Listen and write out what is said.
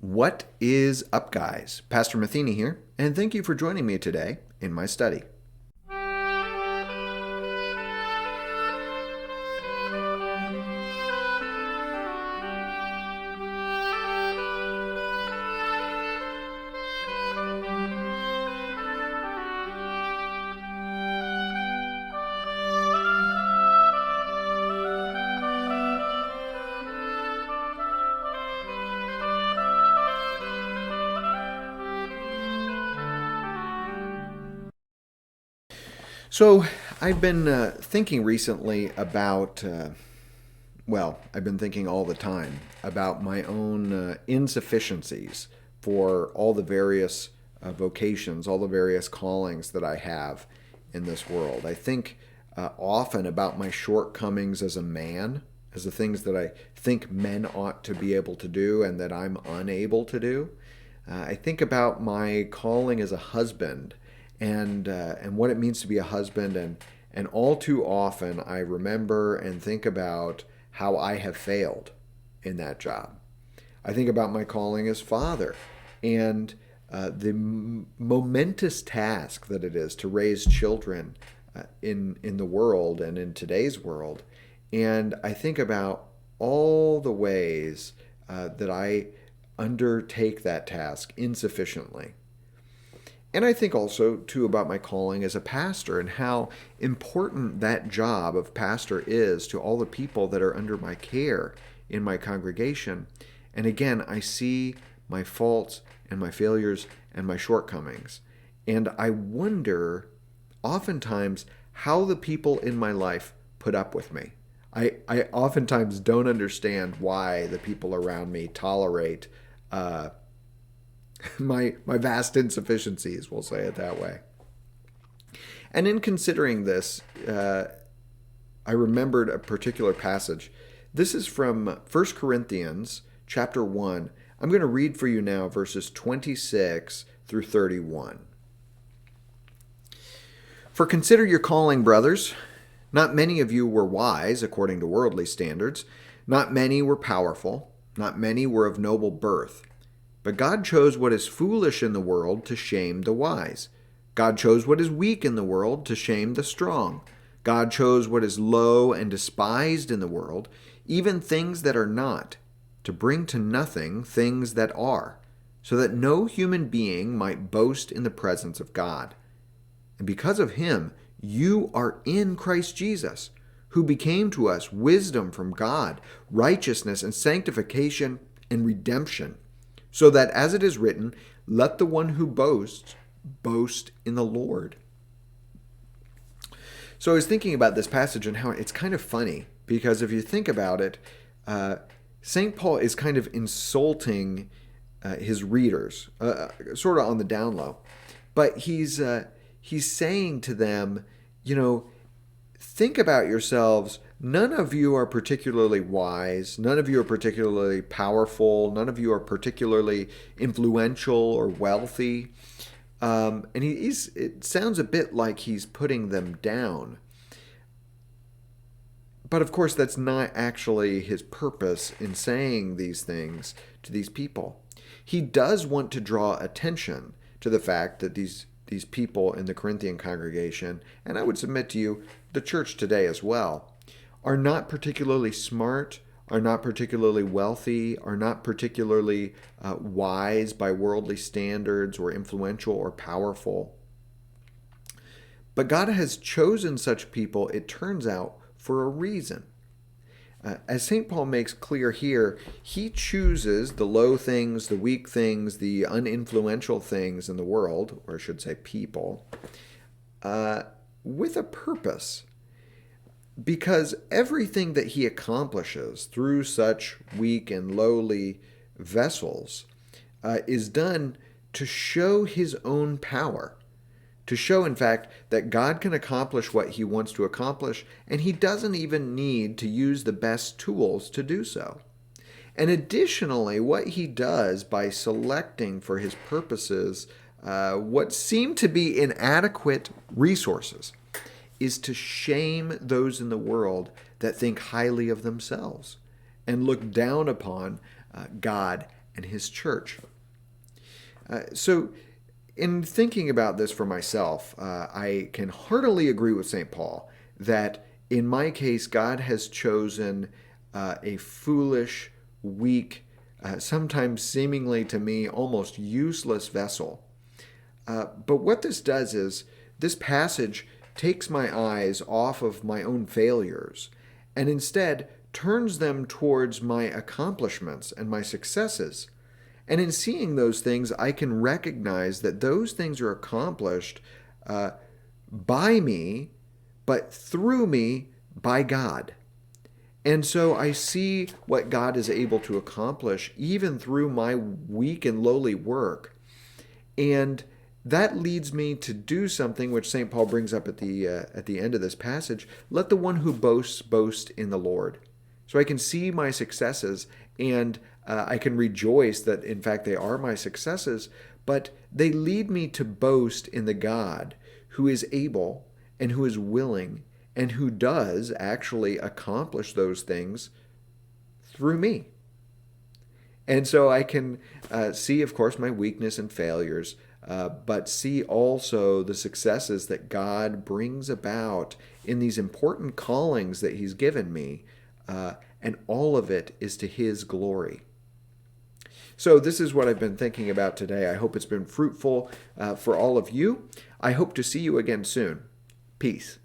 What is up, guys? Pastor Matheny here, and thank you for joining me today in my study. So, I've been thinking recently about, I've been thinking all the time about my own insufficiencies for all the various vocations, all the various callings that I have in this world. I think often about my shortcomings as a man, as the things that I think men ought to be able to do and that I'm unable to do. I think about my calling as a husband and what it means to be a husband, and all too often I remember and think about how I have failed in that job. I think about my calling as father and the momentous task that it is to raise children in the world and in today's world. And I think about all the ways that I undertake that task insufficiently. And I think also, too, about my calling as a pastor and how important that job of pastor is to all the people that are under my care in my congregation. And again, I see my faults and my failures and my shortcomings. And I wonder, oftentimes, how the people in my life put up with me. I oftentimes don't understand why the people around me tolerate my vast insufficiencies, we'll say it that way. And in considering this, I remembered a particular passage. This is from 1 Corinthians chapter 1. I'm going to read for you now verses 26 through 31. For consider your calling, brothers. Not many of you were wise according to worldly standards. Not many were powerful. Not many were of noble birth. But God chose what is foolish in the world to shame the wise. God chose what is weak in the world to shame the strong. God chose what is low and despised in the world, even things that are not, to bring to nothing things that are, so that no human being might boast in the presence of God. And because of him, you are in Christ Jesus, who became to us wisdom from God, righteousness and sanctification and redemption. So that, as it is written, let the one who boasts boast in the Lord. So I was thinking about this passage and how it's kind of funny, because if you think about it, St. Paul is kind of insulting his readers, sort of on the down low. But he's saying to them, think about yourselves. None of you are particularly wise. None of you are particularly powerful. None of you are particularly influential or wealthy. And it sounds a bit like he's putting them down. But of course, that's not actually his purpose in saying these things to these people. He does want to draw attention to the fact that these people in the Corinthian congregation, and I would submit to you, the church today as well, are not particularly smart, are not particularly wealthy, are not particularly wise by worldly standards, or influential or powerful. But God has chosen such people, it turns out, for a reason. As St. Paul makes clear here, he chooses the low things, the weak things, the uninfluential things in the world, or I should say people, with a purpose. Because everything that he accomplishes through such weak and lowly vessels is done to show his own power, to show, in fact, that God can accomplish what he wants to accomplish, and he doesn't even need to use the best tools to do so. And additionally, what he does by selecting for his purposes what seem to be inadequate resources is to shame those in the world that think highly of themselves and look down upon God and His church. So, in thinking about this for myself, I can heartily agree with St. Paul that in my case, God has chosen a foolish, weak, sometimes seemingly to me almost useless vessel. But what this does is this passage takes my eyes off of my own failures and instead turns them towards my accomplishments and my successes. And in seeing those things, I can recognize that those things are accomplished by me, but through me by God. And so I see what God is able to accomplish even through my weak and lowly work. And that leads me to do something which St. Paul brings up at the end of this passage. Let the one who boasts boast in the Lord. So I can see my successes and I can rejoice that in fact they are my successes, but they lead me to boast in the God who is able and who is willing and who does actually accomplish those things through me. And so I can see, of course, my weakness and failures, but see also the successes that God brings about in these important callings that He's given me. And all of it is to His glory. So this is what I've been thinking about today. I hope it's been fruitful for all of you. I hope to see you again soon. Peace.